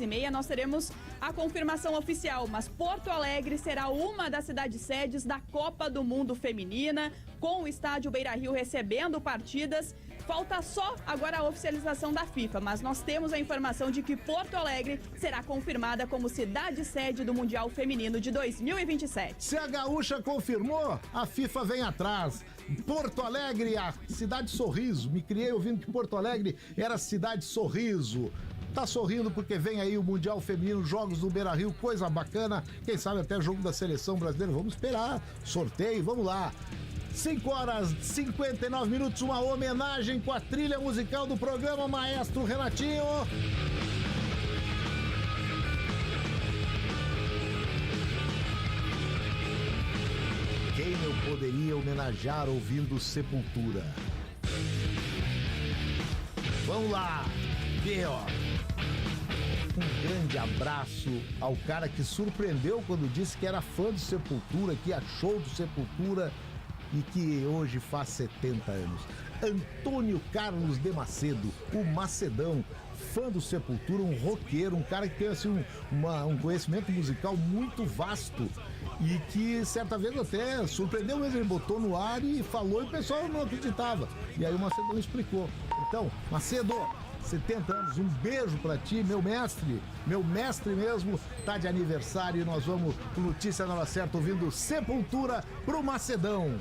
10h30, nós teremos a confirmação oficial, mas Porto Alegre será uma das cidades sedes da Copa do Mundo Feminina, com o estádio Beira-Rio recebendo partidas. Falta só agora a oficialização da FIFA, mas nós temos a informação de que Porto Alegre será confirmada como cidade sede do Mundial Feminino de 2027. Se a gaúcha confirmou, a FIFA vem atrás. Porto Alegre, a cidade sorriso. Me criei ouvindo que Porto Alegre era cidade sorriso. Tá sorrindo porque vem aí o Mundial Feminino, jogos do Beira-Rio, coisa bacana. Quem sabe até jogo da seleção brasileira. Vamos esperar, sorteio, vamos lá. 5h59, uma homenagem com a trilha musical do programa Maestro Renatinho. Quem eu poderia homenagear ouvindo Sepultura? Vamos lá, B.O. Um grande abraço ao cara que surpreendeu quando disse que era fã do Sepultura, que achou do Sepultura e que hoje faz 70 anos. Antônio Carlos de Macedo, o Macedão, fã do Sepultura, um roqueiro, um cara que tem assim, um conhecimento musical muito vasto e que certa vez até surpreendeu mesmo, ele botou no ar e falou e o pessoal não acreditava. E aí o Macedão explicou. Então, Macedo, 70 anos, um beijo pra ti, meu mestre mesmo, tá de aniversário e nós vamos pro Notícia na Hora Certa ouvindo Sepultura pro Macedão.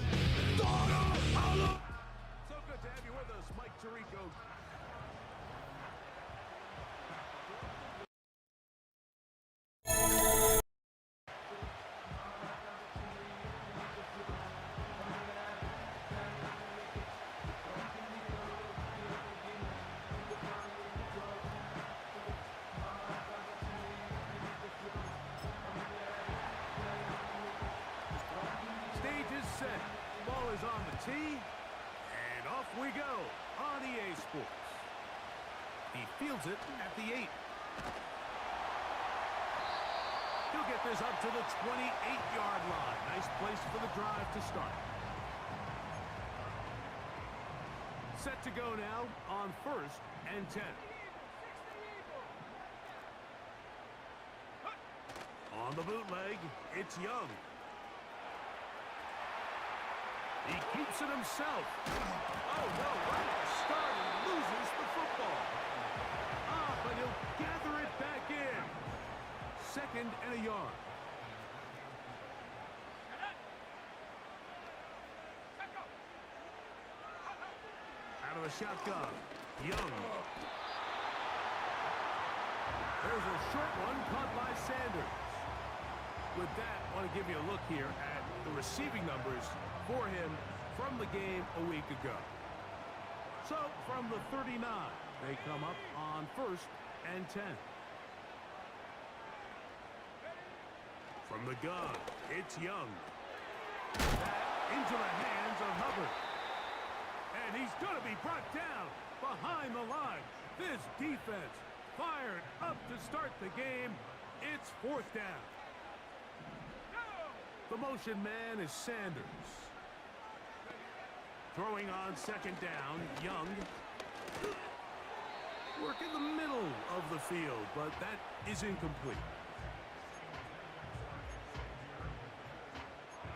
He fields it at the 8. He'll get this up to the 28-yard line. Nice place for the drive to start. Set to go now on 1st and 10. On the bootleg, it's Young. He keeps it himself. Oh, no, right at the start, he loses the football. But he'll gather it back in. 2nd and a yard. Out of the shotgun, Young. There's a short one caught by Sanders. With that, I want to give you a look here at the receiving numbers for him from the game a week ago. So, from the 39, they come up on 1st and 10. From the gun, it's Young. That into the hands of Hubbard. And he's going to be brought down behind the line. This defense fired up to start the game. It's 4th down. The motion man is Sanders. Throwing on 2nd down, Young. Work in the middle of the field, but that is incomplete.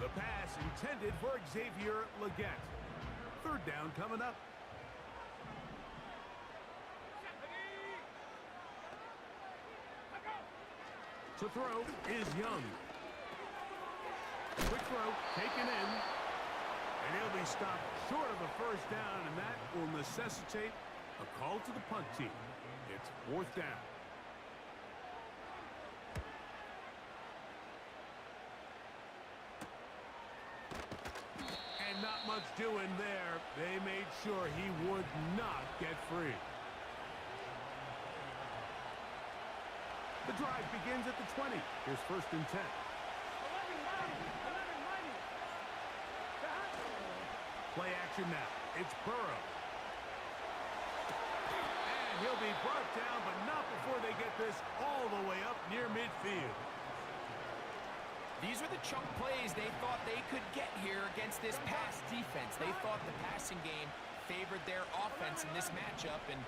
The pass intended for Xavier Legette. 3rd down coming up. To throw is Young. Quick throw, taken in. And he'll be stopped short of the 1st down, and that will necessitate a call to the punt team. It's 4th down. And not much doing there. They made sure he would not get free. The drive begins at the 20. Here's 1st and 10. Play action now. It's Burrow. And he'll be brought down, but not before they get this all the way up near midfield. These are the chunk plays they thought they could get here against this pass defense. They thought the passing game favored their offense in this matchup, and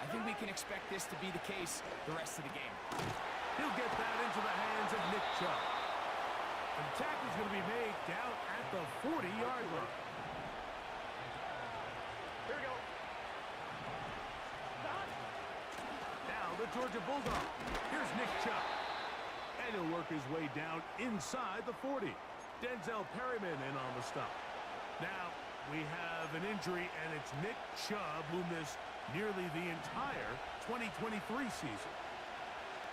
I think we can expect this to be the case the rest of the game. He'll get that into the hands of Nick Chubb. The tackle is going to be made down at the 40-yard line. Here we go. Now the Georgia Bulldog. Here's Nick Chubb. And he'll work his way down inside the 40. Denzel Perryman in on the stop. Now we have an injury, and it's Nick Chubb who missed nearly the entire 2023 season.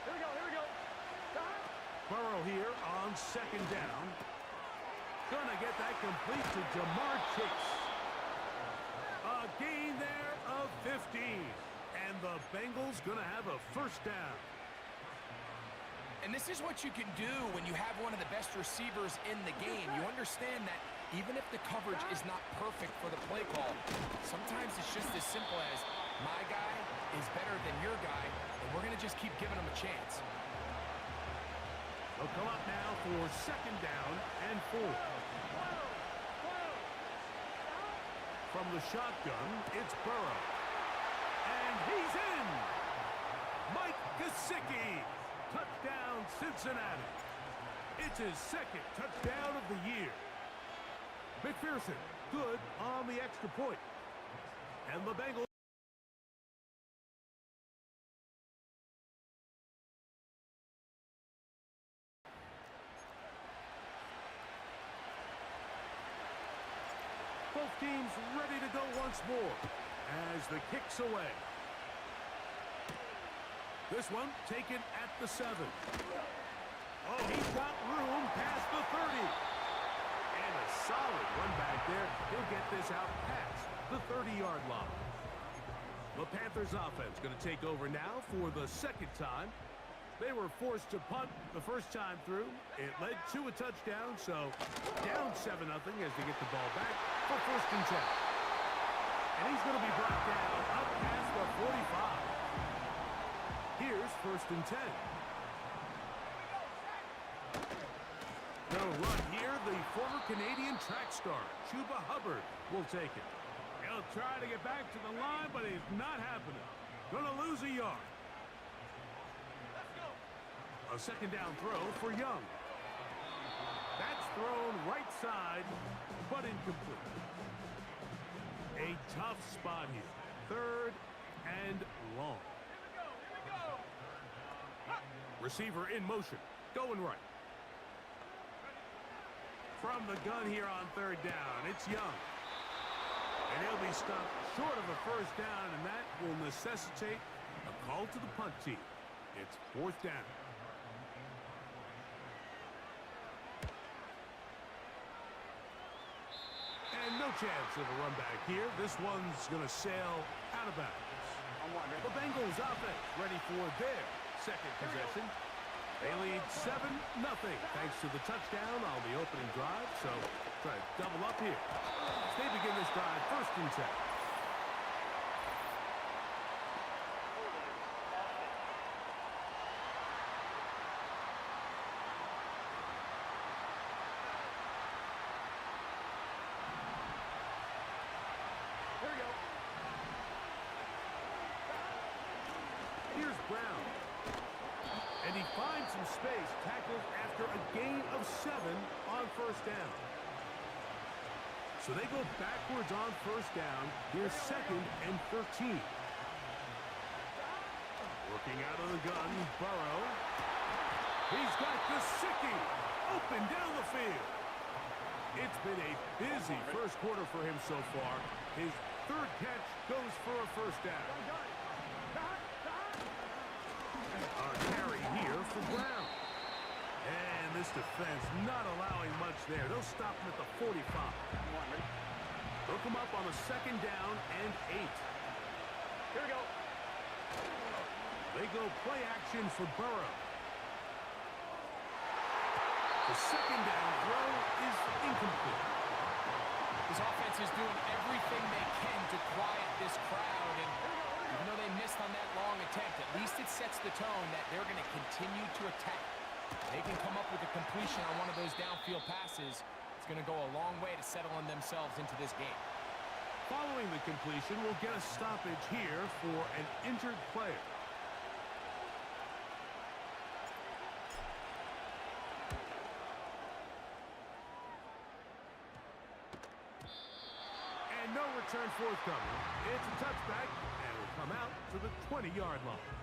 Here we go, here we go. Burrow here on second down. Gonna get that complete to Jamar Chase. A gain there of 15. And the Bengals gonna have a first down. And this is what you can do when you have one of the best receivers in the game. You understand that even if the coverage is not perfect for the play call, sometimes it's just as simple as my guy is better than your guy, and we're going to just keep giving him a chance. They'll come up now for second down and 4. From the shotgun, it's Burrow. And he's in! Mike Gesicki. Touchdown, Cincinnati. It's his second touchdown of the year. McPherson, good on the extra point. And the Bengals. Both teams ready to go once more as the kick's away. This one taken at the 7. Oh, he's got room past the 30. And a solid run back there. He'll get this out past the 30-yard line. The Panthers offense going to take over now for the second time. They were forced to punt the first time through. It led to a touchdown, so down 7-0 as they get the ball back for first and 10. And he's going to be brought down up past the 45. Here's first and 10. No run here. The former Canadian track star, Chuba Hubbard, will take it. He'll try to get back to the line, but it's not happening. Gonna lose a yard. A second down throw for Young. That's thrown right side, but incomplete. A tough spot here. Third and long. Receiver in motion, going right. From the gun here on third down, it's Young. And he'll be stopped short of a first down, and that will necessitate a call to the punt team. It's fourth down. And no chance of a run back here. This one's going to sail out of bounds. The Bengals offense ready for their second possession. They lead 7-0 thanks to the touchdown on the opening drive. So try to double up here. As they begin this drive, first and 10. Here we go. Here's Brown. And he finds some space, tackled after a gain of 7 on first down. So they go backwards on first down. Here's second and 13. Working out of the gun, Burrow. He's got Gesicki open down the field. It's been a busy first quarter for him so far. His third catch goes for a first down. A carry here for Brown. And this defense not allowing much there. They'll stop him at the 45. They'll come up on a second down and 8. Here we go. They go play action for Burrow. The second down throw is incomplete. This offense is doing everything they can to quiet this crowd, and even though they missed on that long attempt, at least it sets the tone that they're going to continue to attack. They can come up with a completion on one of those downfield passes. It's going to go a long way to settling themselves into this game. Following the completion, we'll get a stoppage here for an injured player. And no return forthcoming. It's a touchback, and will come out to the 20-yard line.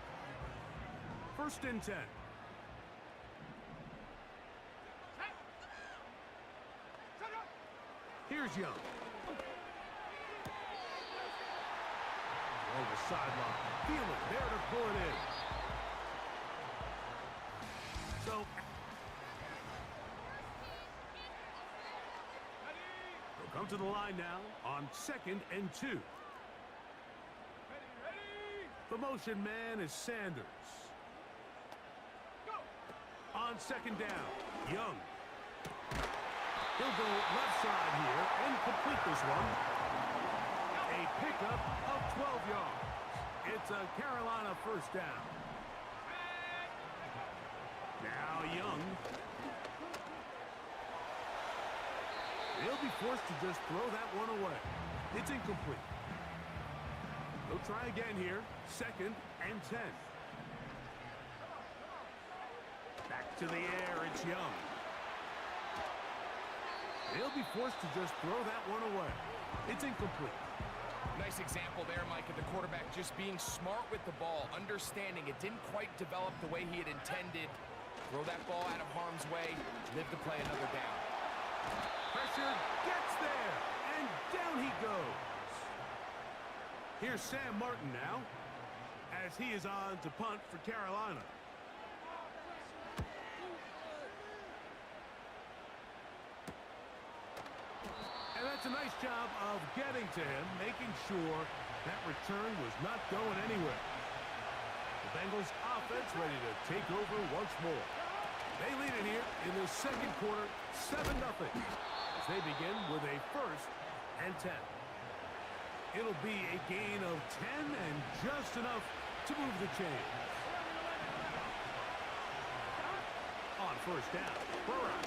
1st and 10. Here's Young. Over the sideline. Feel it there to pull it in. So they'll come to the line now on 2nd and 2. The motion man is Sanders. On 2nd down, Young. He'll go left side here and complete this one. A pickup of 12 yards. It's a Carolina 1st down. Now Young. He'll be forced to just throw that one away. It's incomplete. They'll try again here. 2nd and 10. Back to the air, it's Young. They'll be forced to just throw that one away. It's incomplete. Nice example there, Mike, of the quarterback just being smart with the ball, understanding it didn't quite develop the way he had intended. Throw that ball out of harm's way, live to play another down. Pressure gets there, and down he goes. Here's Sam Martin now, as he is on to punt for Carolina. And that's a nice job of getting to him, making sure that return was not going anywhere. The Bengals offense ready to take over once more. They lead it here in the 2nd quarter, 7-0, as they begin with a 1st and 10. It'll be a gain of 10 and just enough to move the chains. On 1st down, Burrow.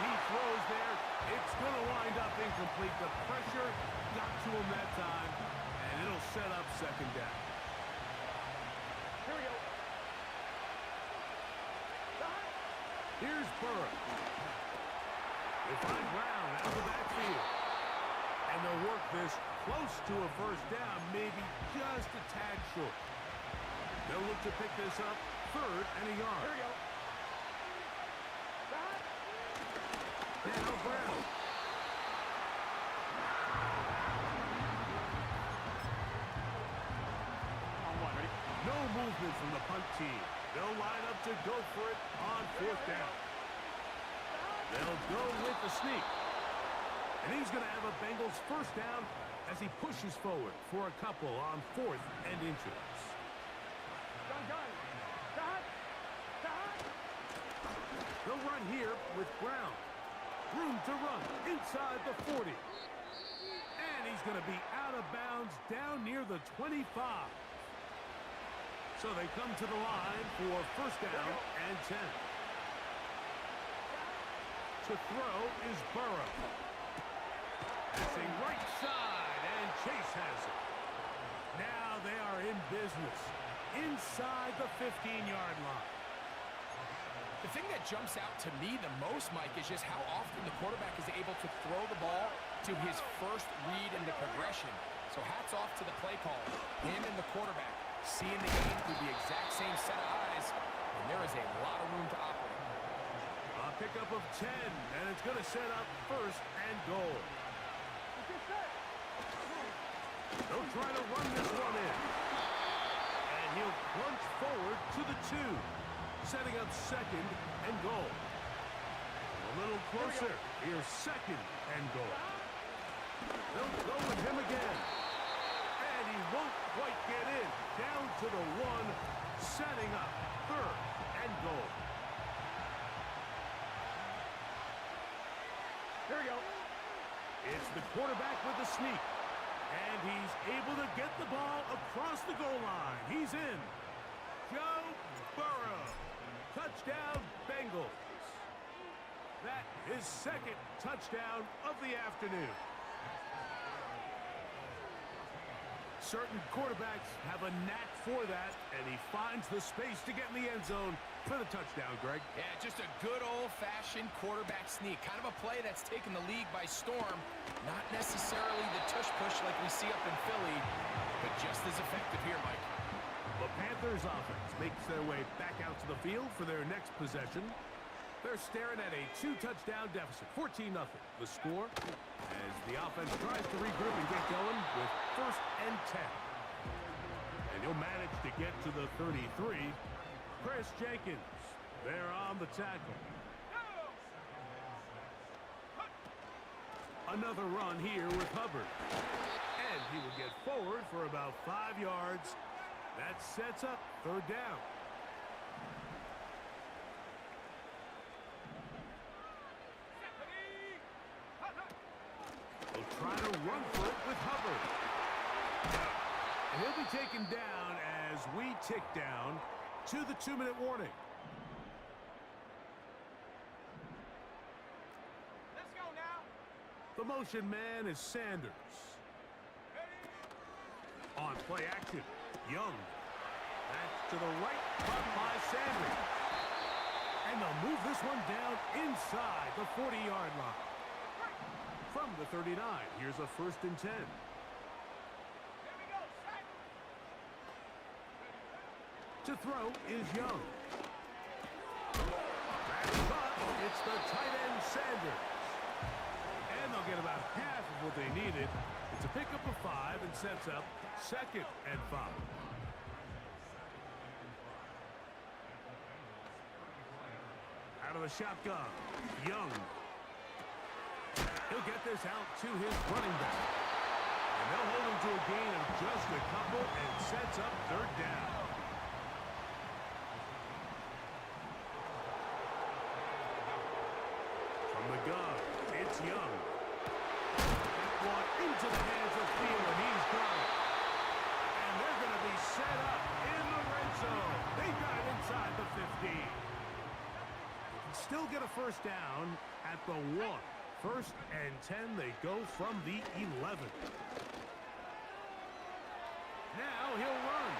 He throws there. It's going to wind up incomplete. The pressure got to him that time, and it'll set up 2nd down. Here we go. Here's Burrow. They find Brown out of the backfield. And they'll work this close to a 1st down, maybe just a tad short. They'll look to pick this up 3rd and a yard. Here we go. Now Brown. No movement from the punt team. They'll line up to go for it on 4th down. They'll go with the sneak. And he's going to have a Bengals 1st down as he pushes forward for a couple on 4th and inches. They'll run here with Brown. Room to run inside the 40. And he's going to be out of bounds down near the 25. So they come to the line for 1st down and 10. To throw is Burrow. Passing right side, and Chase has it. Now they are in business inside the 15-yard line. The thing that jumps out to me the most, Mike, is just how often the quarterback is able to throw the ball to his first read in the progression. So hats off to the play caller, him and the quarterback, seeing the game through the exact same set of eyes, and there is a lot of room to operate. A pickup of 10, and it's going to set up 1st and goal. They'll try to run this one in. And he'll plunge forward to the 2. Setting up 2nd and goal. A little closer. Here's 2nd and goal. They'll go with him again. And he won't quite get in. Down to the 1. Setting up 3rd and goal. Here we go. It's the quarterback with the sneak. And he's able to get the ball across the goal line. He's in. Joe Burrow. Touchdown, Bengals. That is 2nd touchdown of the afternoon. Certain quarterbacks have a knack for that, and he finds the space to get in the end zone for the touchdown, Greg. Yeah, just a good old-fashioned quarterback sneak. Kind of a play that's taken the league by storm. Not necessarily the tush-push like we see up in Philly, but just as effective here, Mike. The Panthers offense makes their way back out to the field for their next possession. They're staring at a 2-touchdown deficit, 14-0. The score as the offense tries to regroup and get going with 1st and 10. And he'll manage to get to the 33. Chris Jenkins there on the tackle. Another run here with Hubbard. And he will get forward for about 5 yards. That sets up 3rd down. They'll try to run for it with Hubbard. And he'll be taken down as we tick down to the 2-minute warning. Let's go now. The motion man is Sanders. On play action, Young. That's to the right, caught by Sanders. And they'll move this one down inside the 40-yard line. From the 39, here's a 1st and 10. To throw is Young. That's caught. It's the tight end Sanders. And they'll get about half of what they needed. It's a pickup of 5 and sets up 2nd and 5. Out of the shotgun, Young. He'll get this out to his running back. And they'll hold him to a gain of just a couple and sets up 3rd down. From the gun, it's Young. That one into the hands of Thielen. He's got it. And they're going to be set up in the red zone. They got it inside the 15. Still get a 1st down at the 1. 1st and 10, they go from the 11. Now he'll run,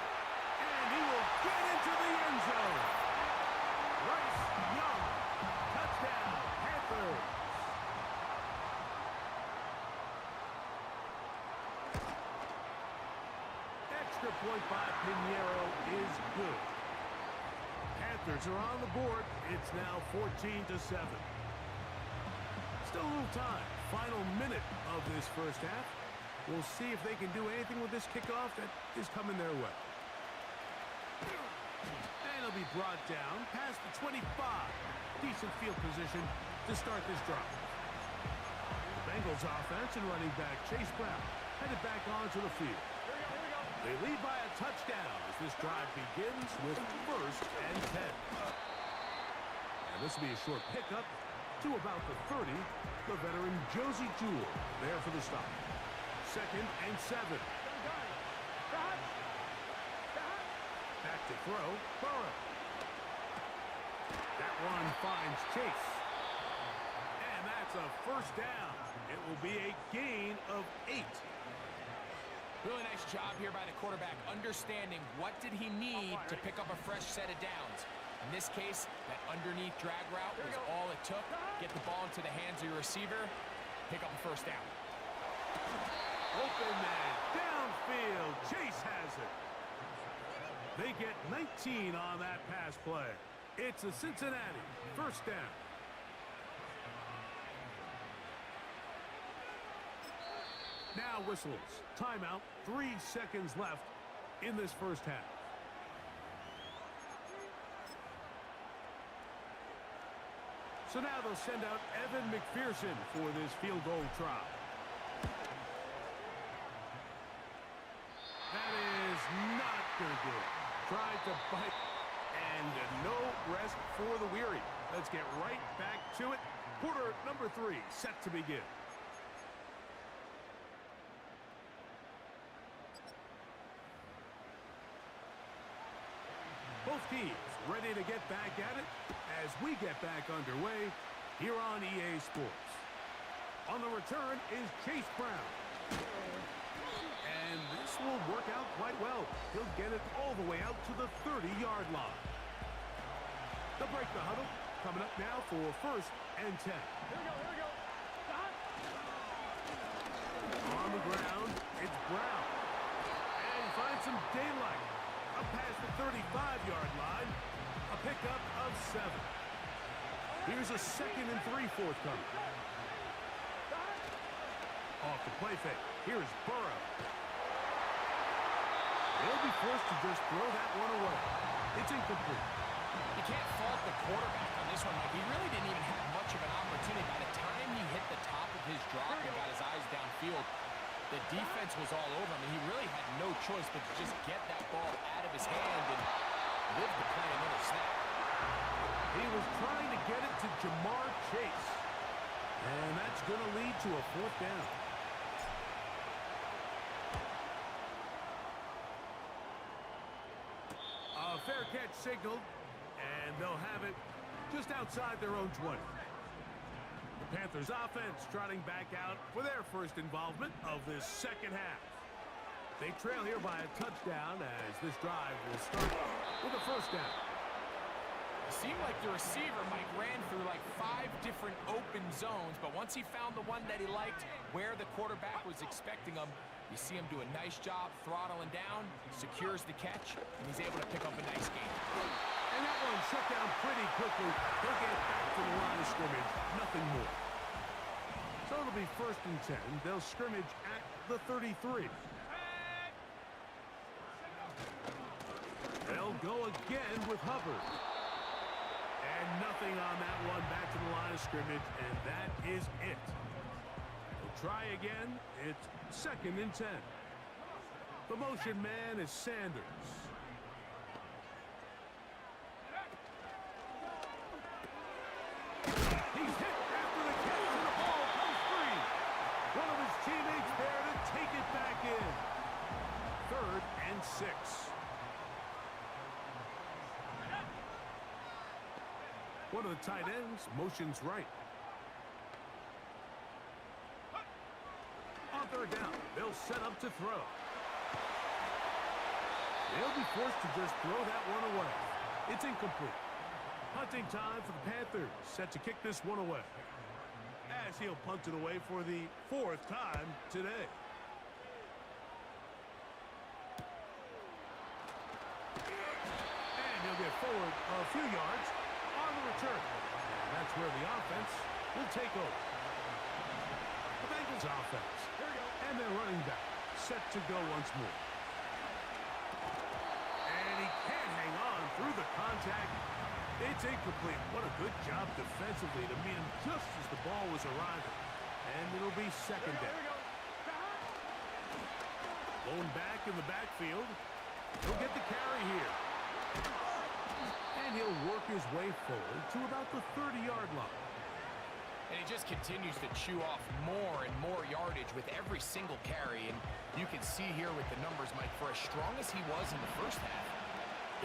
and he will get into the end zone. Bryce Young, touchdown, Panthers. Extra point by Pinheiro is good. Panthers are on the board. It's now 14-7. Still a little time. Final minute of this 1st half. We'll see if they can do anything with this kickoff that is coming their way. And it'll be brought down past the 25. Decent field position to start this drive. Bengals offense and running back Chase Brown headed back onto the field. They lead by a touchdown as this drive begins with 1st and 10. And this will be a short pickup to about the 30. The veteran Josie Jewell there for the stop. 2nd and 7. Back to throw, Burrow. That one finds Chase. And that's a 1st down. It will be a gain of 8. Really nice job here by the quarterback, understanding what did he need to pick up a fresh set of downs. In this case, that underneath drag route was all it took. Get the ball into the hands of your receiver, pick up a 1st down. Open man, downfield, Chase has it. They get 19 on that pass play. It's a Cincinnati 1st down. Now whistles. Timeout. 3 seconds left in this 1st half. So now they'll send out Evan McPherson for this field goal try. That is not going to do it. Tried to bite, and no rest for the weary. Let's get right back to it. Quarter number 3 set to begin. Both teams ready to get back at it as we get back underway here on EA Sports. On the return is Chase Brown. And this will work out quite well. He'll get it all the way out to the 30-yard line. They'll break the huddle. Coming up now for 1st and 10. Here we go. On the ground, it's Brown. And he finds some daylight. Up past the 35-yard line. A pickup of 7. Here's a 2nd and 3 forthcoming. Off the play fake. Here's Burrow. He'll be forced to just throw that one away. It's incomplete. You can't fault the quarterback on this one, Mike. He really didn't even have much of an opportunity. By the time he hit the top of his drop and got his eyes downfield, the defense was all over him, and he really had no choice but to just get that ball out of his hand and live to play another snap. He was trying to get it to Jamar Chase. And that's going to lead to a 4th down. A fair catch signaled, and they'll have it just outside their own 20. The Panthers offense trotting back out for their first involvement of this 2nd half. They trail here by a touchdown as this drive will start with a 1st down. It seemed like the receiver, Mike, ran through like 5 different open zones, but once he found the one that he liked, where the quarterback was expecting him, you see him do a nice job throttling down, secures the catch, and he's able to pick up a nice gain. And that one shut down pretty quickly. He'll get back to the line of scrimmage, nothing more. So it'll be 1st and 10. They'll scrimmage at the 33. They'll go again with Hubbard. And nothing on that one, back to the line of scrimmage, and that is it. They'll try again. It's 2nd and 10. The motion man is Sanders. He's hit after the catch, and the ball comes free. One of his teammates there to take it back in. 3rd and 6. One of the tight ends motions right. On 3rd down, they'll set up to throw. They'll be forced to just throw that one away. It's incomplete. Punting time for the Panthers, set to kick this one away. As he'll punt it away for the 4th time today. And he'll get forward a few yards on the return. And that's where the offense will take over. The Bengals offense. And their running back set to go once more. And he can't hang on through the contact. It's incomplete. What a good job defensively to meet him just as the ball was arriving. And it'll be 2nd down. Going back in the backfield. He'll get the carry here. And he'll work his way forward to about the 30-yard line. And he just continues to chew off more and more yardage with every single carry. And you can see here with the numbers, Mike, for as strong as he was in the 1st half,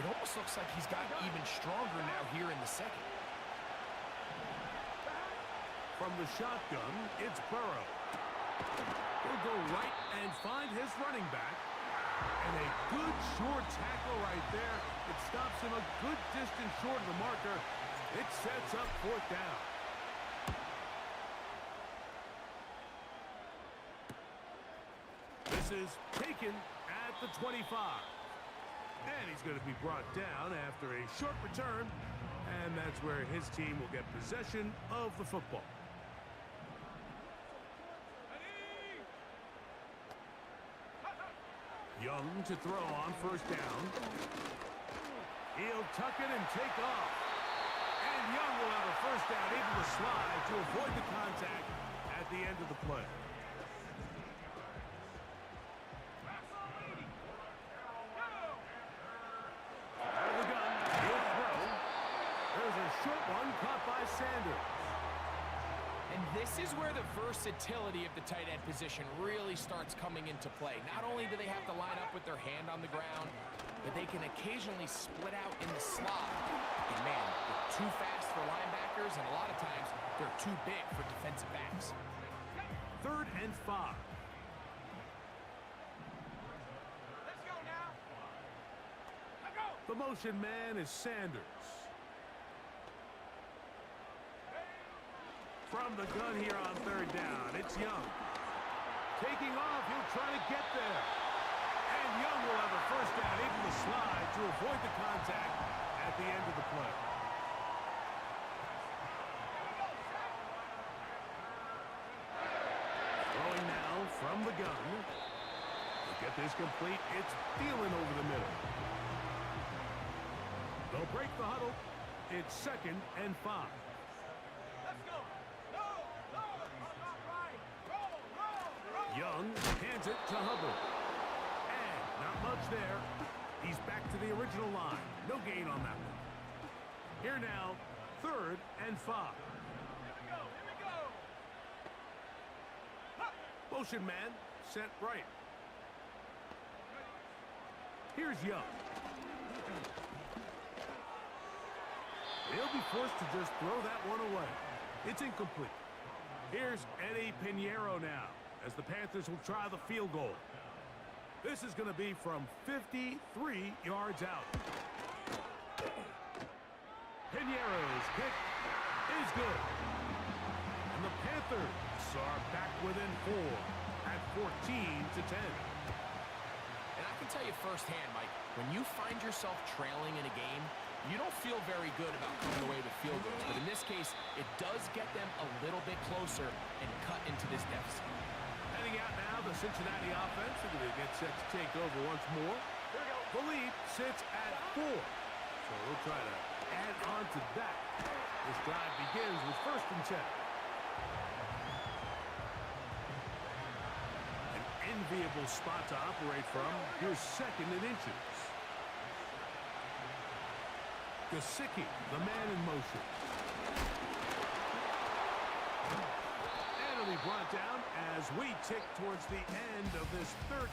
it almost looks like he's gotten even stronger now here in the 2nd. From the shotgun, it's Burrow. He'll go right and find his running back. And a good short tackle right there. It stops him a good distance short of the marker. It sets up 4th down. This is taken at the 25. And he's going to be brought down after a short return. And that's where his team will get possession of the football. Young to throw on 1st down. He'll tuck it and take off. And Young will have a 1st down, able to slide to avoid the contact at the end of the play. Out of the gun, he'll throw. There's a short one caught by Sanders. And this is where the versatility of the tight end position really starts coming into play. Not only do they have to line up with their hand on the ground, but they can occasionally split out in the slot. And man, they're too fast for linebackers, and a lot of times they're too big for defensive backs. 3rd and 5. The motion man is Sanders. From the gun here on third down, it's Young. Taking off, he'll try to get there. And Young will have a first down into the slide to avoid the contact at the end of the play. Throwing now from the gun. To get this complete, it's Thielen over the middle. They'll break the huddle. It's 2nd and 5. Young hands it to Hubbard. And not much there. He's back to the original line. No gain on that one. Here now, 3rd and 5. Here we go. Motion man sent right. Here's Young. He'll be forced to just throw that one away. It's incomplete. Here's Eddie Pinheiro now, as the Panthers will try the field goal. This is going to be from 53 yards out. Pinheiro's kick is good. And the Panthers are back within 4 at 14-10. And I can tell you firsthand, Mike, when you find yourself trailing in a game, you don't feel very good about coming away with field goals. But in this case, it does get them a little bit closer and cut into this deficit. Heading out now, the Cincinnati offense are going to get set to take over once more. The lead sits at 4. So we'll try to add on to that. This drive begins with 1st and 10. An enviable spot to operate from. Here's 2nd and inches. Gesicki, the man in motion. And it'll be brought down as we tick towards the end of this 3rd.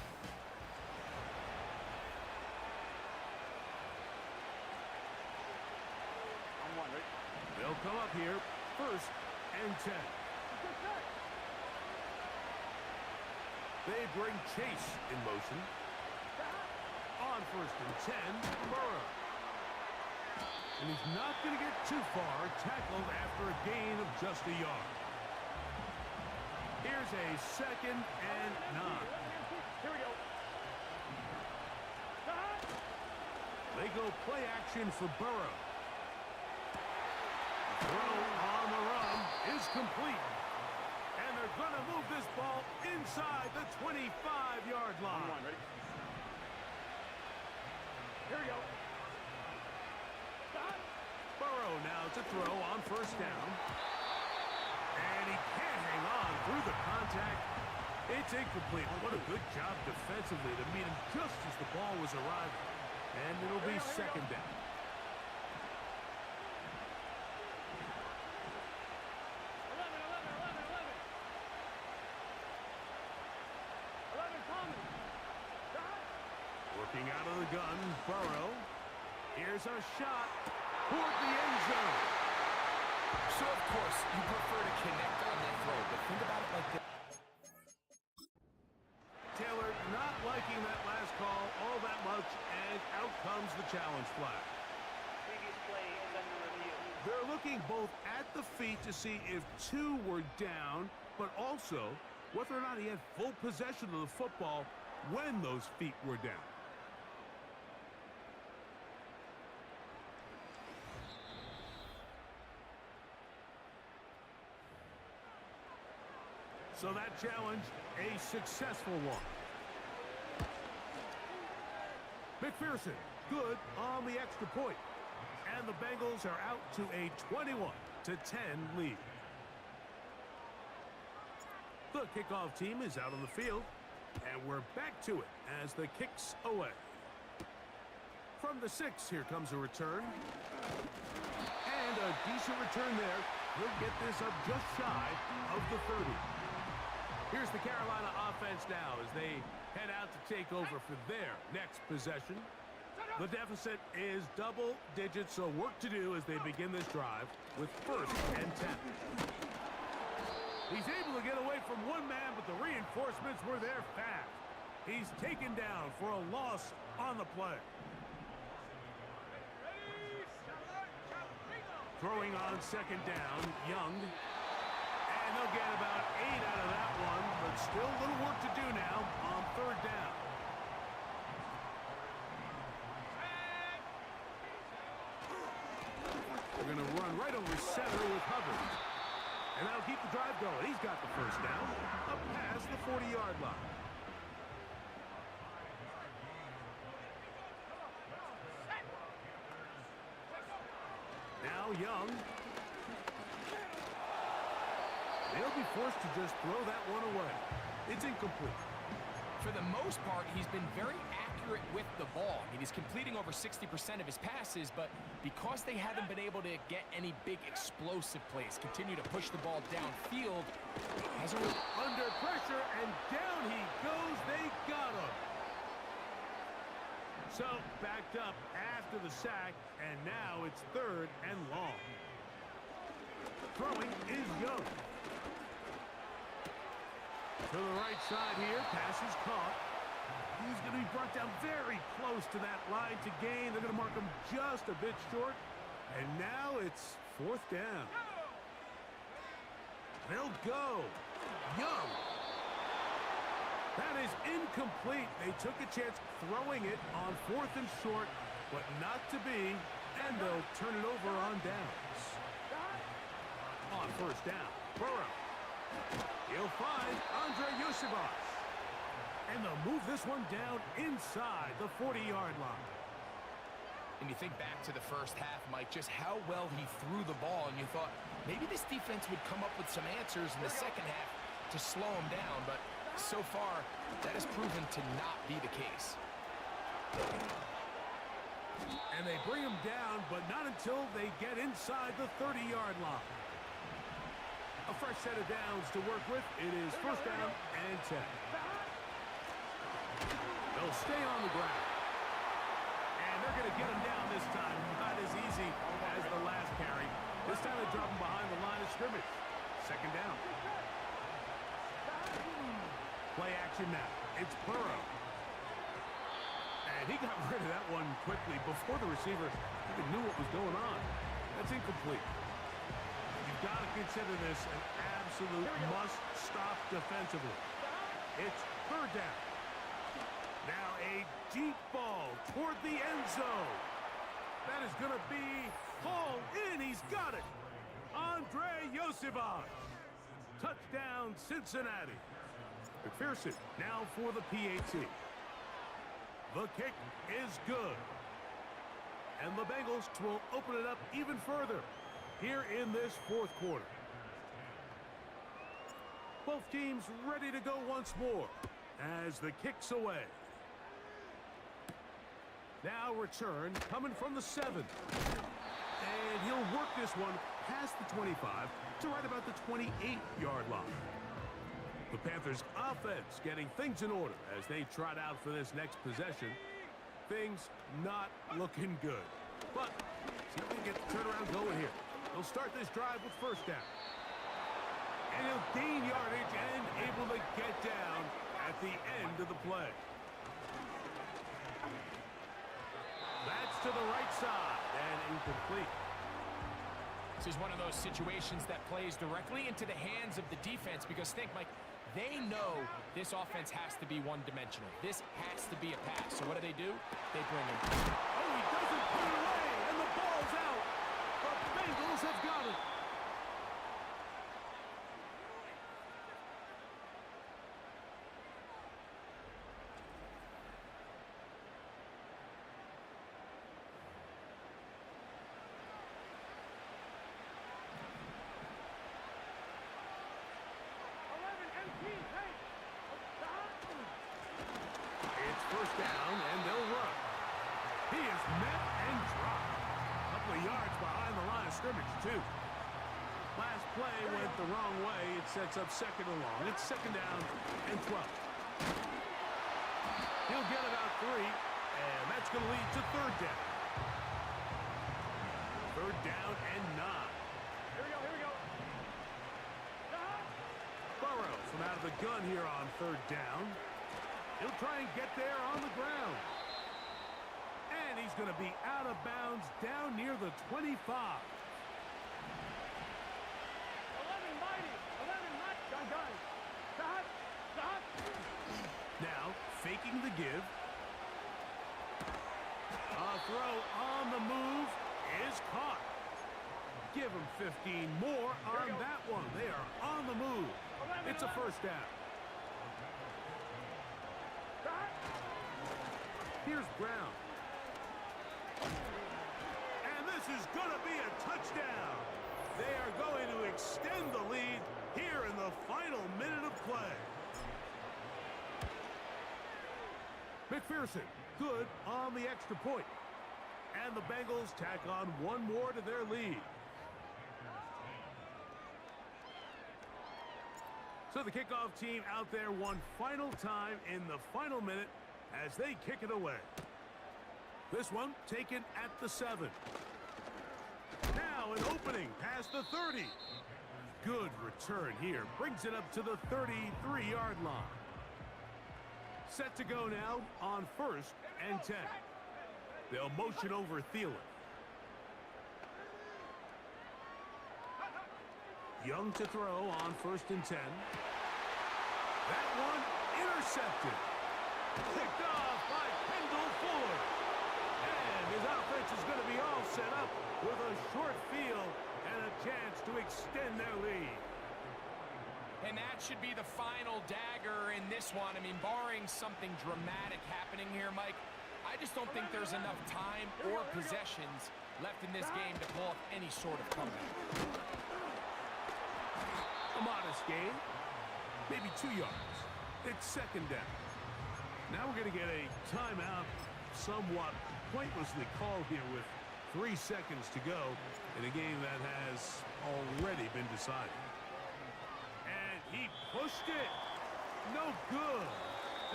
They'll come up here, 1st and 10. They bring Chase in motion. On 1st and 10, Burrow. And he's not going to get too far, tackled after a gain of just a yard. Here's a 2nd and 9. Here we go. They go play action for Burrow. The throw on the run is complete. And they're going to move this ball inside the 25-yard line. Here we go. Burrow now to throw on 1st down. And he can't hang on through the contact. It's incomplete. What a good job defensively to meet him just as the ball was arriving. And it'll be 2nd down. Working out of the gun, Burrow. Here's a shot toward the end zone. So, of course, you prefer to connect on that throw, but think about it like this. Taylor not liking that last call all that much, and out comes the challenge flag. Previous play is under review. They're looking both at the feet to see if 2 were down, but also whether or not he had full possession of the football when those feet were down. So that challenge, a successful one. McPherson, good on the extra point. And the Bengals are out to a 21-10 lead. The kickoff team is out on the field, and we're back to it as the kick's away. From the 6, here comes a return. And a decent return there. He'll get this up just shy of the 30. Here's the Carolina offense now as they head out to take over for their next possession. The deficit is double digits, so work to do as they begin this drive with 1st and 10. He's able to get away from one man, but the reinforcements were there fast. He's taken down for a loss on the play. Throwing on second down, Young. And they'll get about 8 out of that one, but still a little work to do now on third down. They're going to run right over center with Hubbard. And that'll keep the drive going. He's got the first down up past the 40-yard line. Now Young. They'll be forced to just throw that one away. It's incomplete. For the most part, he's been very accurate with the ball. I mean, he's completing over 60% of his passes, but because they haven't been able to get any big explosive plays, continue to push the ball downfield, hasn't really... Under pressure, and down he goes. They got him. So, backed up after the sack, and now it's third and long. Throwing is Young. To the right side here, pass is caught. He's going to be brought down very close to that line to gain. They're going to mark him just a bit short. And now it's fourth down. They'll go. Young. That is incomplete. They took a chance throwing it on fourth and short, but not to be. And they'll turn it over on downs. On first down, Burrow. He'll find Andre Yosevich. And they'll move this one down inside the 40-yard line. And you think back to the first half, Mike, just how well he threw the ball, and you thought maybe this defense would come up with some answers in the second half to slow him down, but so far, that has proven to not be the case. And they bring him down, but not until they get inside the 30-yard line. A fresh set of downs to work with. It is first down and 10. They'll stay on the ground. And they're going to get him down this time. Not as easy as the last carry. This time they drop him behind the line of scrimmage. Second down. Play action now. It's Burrow. And he got rid of that one quickly before the receiver even knew what was going on. That's incomplete. You've got to consider this an absolute must-stop defensively. It's third down. Now a deep ball toward the end zone. That is going to be hauled in. He's got it. Andre Yosevich. Touchdown, Cincinnati. McPherson now for the PAT. The kick is good. And the Bengals will open it up even further here in this fourth quarter. Both teams ready to go once more as the kick's away. Now return coming from the 7. And he'll work this one past the 25 to right about the 28-yard line. The Panthers offense getting things in order as they trot out for this next possession. Things not looking good. But see if we can get the turnaround going here. They'll start this drive with first down. And he'll gain yardage and able to get down at the end of the play. That's to the right side and incomplete. This is one of those situations that plays directly into the hands of the defense because think, Mike, they know this offense has to be one-dimensional. This has to be a pass. So what do? They bring him. Oh, he doesn't put it away, and the ball's out. The Bengals have got it. It's first down, and they'll run. He is met and dropped. A couple of yards behind the line of scrimmage, too. Last play went the wrong way. It sets up second and long. It's second down and 12. He'll get about 3, and that's going to lead to third down. Third down and 9. Here we go. Burrow from out of the gun here on third down. He'll try and get there on the ground. And he's going to be out of bounds down near the 25. faking the give. A throw on the move is caught. Give them 15 more on that one. They are on the move. It's a first down. Here's Brown. And this is going to be a touchdown. They are going to extend the lead here in the final minute of play. McPherson, good on the extra point. And the Bengals tack on one more to their lead. So the kickoff team out there one final time in the final minute as they kick it away. This one taken at the 7. Now an opening past the 30. Good return here. Brings it up to the 33-yard line. Set to go now on 1st and 10. They'll motion over Thielen. Young to throw on 1st and 10. That one intercepted. Picked off by Kendall Fuller. And his offense is going to be all set up with a short field and a chance to extend their lead. And that should be the final dagger in this one. I mean, barring something dramatic happening here, Mike, I just don't think there's enough time or possessions left in this game to pull off any sort of comeback. A modest gain, maybe 2 yards. It's second down. Now we're going to get a timeout, somewhat pointlessly called here with 3 seconds to go in a game that has already been decided. And he pushed it. No good.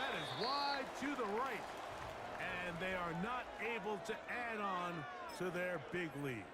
That is wide to the right. And they are not able to add on to their big lead.